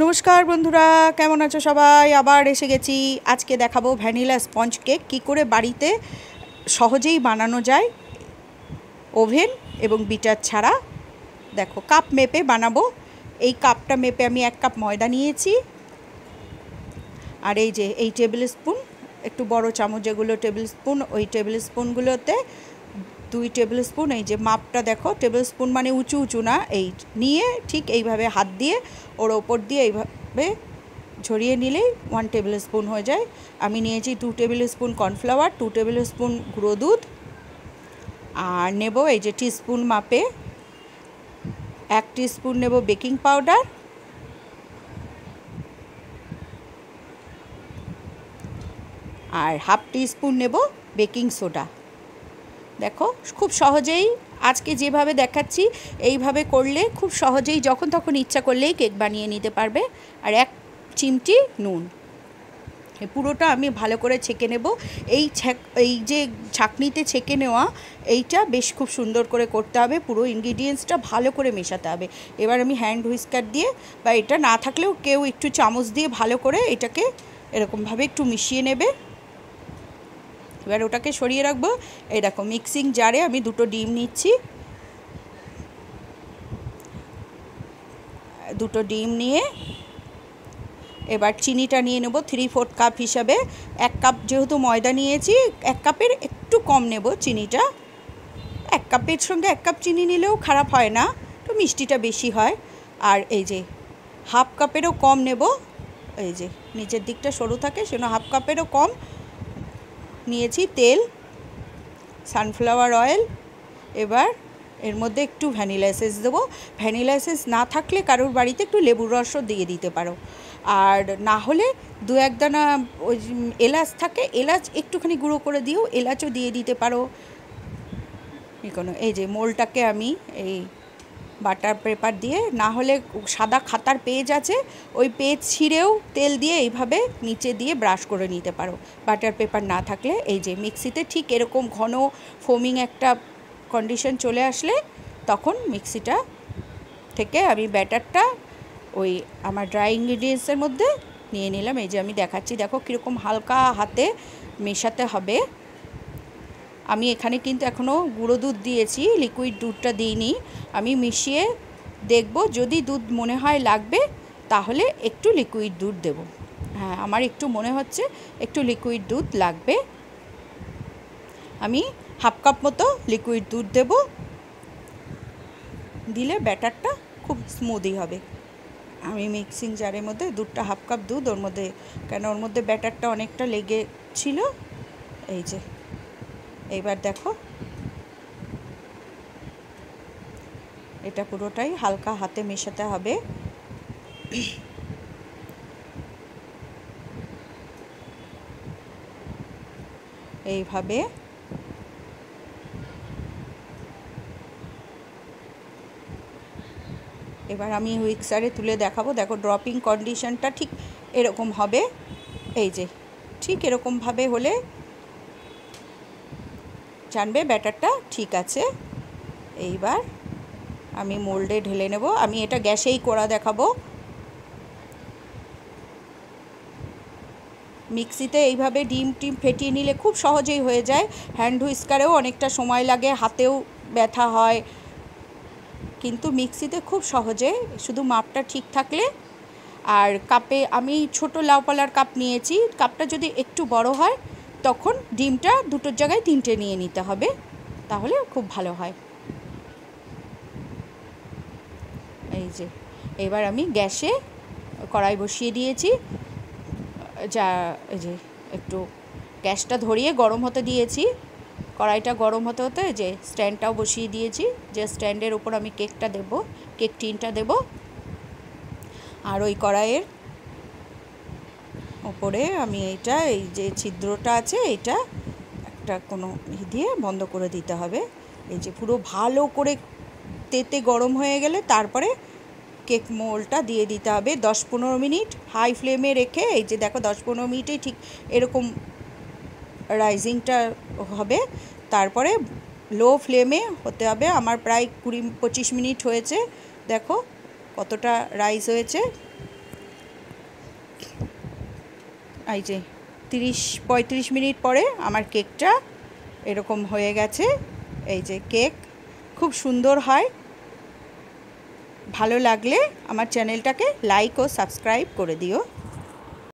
নমস্কার বন্ধুরা, কেমন আছো সবাই? আবার এসে গেছি। আজকে দেখাবো ভ্যানিলা স্পঞ্জ কেক কী করে বাড়িতে সহজেই বানানো যায় ওভেন এবং বিটার ছাড়া। দেখো, কাপ মেপে বানাবো। এই কাপটা মেপে আমি 1 কাপ ময়দা নিয়েছি। আর এই যে এই টেবিল স্পুন, একটু বড় চামচ যেগুলো টেবিল স্পুন, ওই টেবিল স্পুনগুলোতে 2 টেবিল স্পুন, এই যে মাপটা দেখো, টেবিল স্পুন মানে উঁচু উঁচু না, এই নিয়ে ঠিক এইভাবে হাত দিয়ে ওর ওপর দিয়ে এইভাবে ঝরিয়ে নিলেই 1 টেবিল স্পুন হয়ে যায়। আমি নিয়েছি 2 table spoon cornflour, 2 table spoon গুঁড়ো দুধ, আর নেব এই যে টিস্পুন মাপে 1 টিস্পুন নেব বেকিং পাউডার, আর হাফ টিস্পুন নেব বেকিং সোডা। দেখো, খুব সহজেই আজকে যেভাবে দেখাচ্ছি এইভাবে করলে খুব সহজেই যখন তখন ইচ্ছা করলেই কেক বানিয়ে নিতে পারবে। আর 1 চিমটি নুন। পুরোটা আমি ভালো করে ছেঁকে নেব। এই যে ছাঁকনিতে ছেঁকে নেওয়া, এইটা বেশ খুব সুন্দর করে করতে হবে। পুরো ইনগ্রিডিয়েন্টসটা ভালো করে মেশাতে হবে। এবার আমি হ্যান্ড হুইস্কার দিয়ে, বা এটা না থাকলেও কেউ একটু চামচ দিয়ে ভালো করে এটাকে এরকমভাবে একটু মিশিয়ে নেবে। এবার ওটাকে সরিয়ে রাখবো। এই দেখো, মিক্সিং জারে আমি 2টো ডিম নিচ্ছি। 2টো ডিম নিয়ে এবার চিনিটা নিয়ে নেব 3/4 কাপ হিসাবে। 1 কাপ যেহেতু ময়দা নিয়েছি, 1 কাপের একটু কম নেব চিনিটা। 1 কাপের সঙ্গে 1 কাপ চিনি নিলেও খারাপ হয় না, তো মিষ্টিটা বেশি হয়। আর এই যে হাফ কাপেরও কম নেব, এই যে নিচের দিকটা সরু থাকে সেজন্য হাফ কাপেরও কম নিয়েছি তেল, সানফ্লাওয়ার অয়েল। এবার এর মধ্যে একটু ভ্যানিলা এসেন্স দেবো। ভ্যানিলা এসেন্স না থাকলে কারোর বাড়িতে একটু লেবুর রসও দিয়ে দিতে পারো। আর না হলে 2-1 দানা ওই এলাচ থাকে, এলাচ একটুখানি গুঁড়ো করে দিও, এলাচও দিয়ে দিতে পারো। এই যে মোলটাকে আমি এই বাটার পেপার দিয়ে, না হলে সাদা খাতার পেজ আছে, ওই পেজ ছিঁড়েও তেল দিয়ে এইভাবে নিচে দিয়ে ব্রাশ করে নিতে পারো, বাটার পেপার না থাকলে। এই যে মিক্সিতে ঠিক এরকম ঘন ফোমিং একটা কন্ডিশন চলে আসলে তখন মিক্সিটা থেকে আমি ব্যাটারটা ওই আমার ড্রাই ইনগ্রিডিয়েন্টসের মধ্যে নিয়ে নিলাম। এই যে আমি দেখাচ্ছি, দেখো কীরকম হালকা হাতে মেশাতে হবে। আমি এখানে কিন্তু এখনও গুঁড়ো দুধ দিয়েছি, লিকুইড দুধটা দিইনি। আমি মিশিয়ে দেখব, যদি দুধ মনে হয় লাগবে তাহলে একটু লিকুইড দুধ দেব। হ্যাঁ, আমার একটু মনে হচ্ছে একটু লিকুইড দুধ লাগবে। আমি হাফ কাপ মতো লিকুইড দুধ দেব, দিলে ব্যাটারটা খুব স্মুথই হবে। আমি মিক্সিং জারের মধ্যে দুধটা, হাফ কাপ দুধ ওর মধ্যে, কেন ওর মধ্যে ব্যাটারটা অনেকটা লেগে ছিল। এই যে এইবার দেখো, এটা পুরোটাই হালকা হাতে মেশাতে হবে। এইভাবে এবার আমি হুইক্সারে তুলে দেখাবো। দেখো, ড্রপিং কন্ডিশনটা ঠিক এরকম হবে। এই যে ঠিক এরকমভাবে হলে জানবে ব্যাটারটা ঠিক আছে। এইবার আমি মোল্ডে ঢেলে নেব। আমি এটা গ্যাসেই করা দেখাবো। মিক্সিতে এইভাবে ডিম ফেটিয়ে নিলে খুব সহজেই হয়ে যায়। হ্যান্ড হুইস্কারেও অনেকটা সময় লাগে, হাতেও ব্যথা হয়, কিন্তু মিক্সিতে খুব সহজে, শুধু মাপটা ঠিক থাকলে। আর কাপে আমি ছোট লাউপালার কাপ নিয়েছি, কাপটা যদি একটু বড় হয় তখন ডিমটা 2টোর জায়গায় 3টে নিয়ে নিতে হবে, তাহলে খুব ভালো হয়। এই যে এবার আমি গ্যাসে কড়াই বসিয়ে দিয়েছি, যা এই যে একটু গ্যাসটা ধরিয়ে গরম হতে দিয়েছি। কড়াইটা গরম হতে হতে যে স্ট্যান্ডটাও বসিয়ে দিয়েছি, যে স্ট্যান্ডের ওপর আমি কেকটা দেব, কেক টিনটা দেব। আর ওই কড়াইয়ের ওপরে আমি এইটা, এই যে ছিদ্রটা আছে, এইটা একটা কোনো দিয়ে বন্ধ করে দিতে হবে। এই যে পুরো ভালো করে তেতে গরম হয়ে গেলে তারপরে কেক মোলটা দিয়ে দিতে হবে। 10-15 মিনিট হাই ফ্লেমে রেখে, এই যে দেখো 10-15 মিনিটেই ঠিক এরকম রাইজিংটা হবে। তারপরে লো ফ্লেমে হতে হবে। আমার প্রায় 20-25 মিনিট হয়েছে। দেখো কতটা রাইজ হয়েছে। এই যে 30-35 মিনিট পরে আমার কেকটা এরকম হয়ে গেছে। এই যে কেক খুব সুন্দর হয়। ভালো লাগলে আমার চ্যানেলটাকে লাইক ও সাবস্ক্রাইব করে দিও।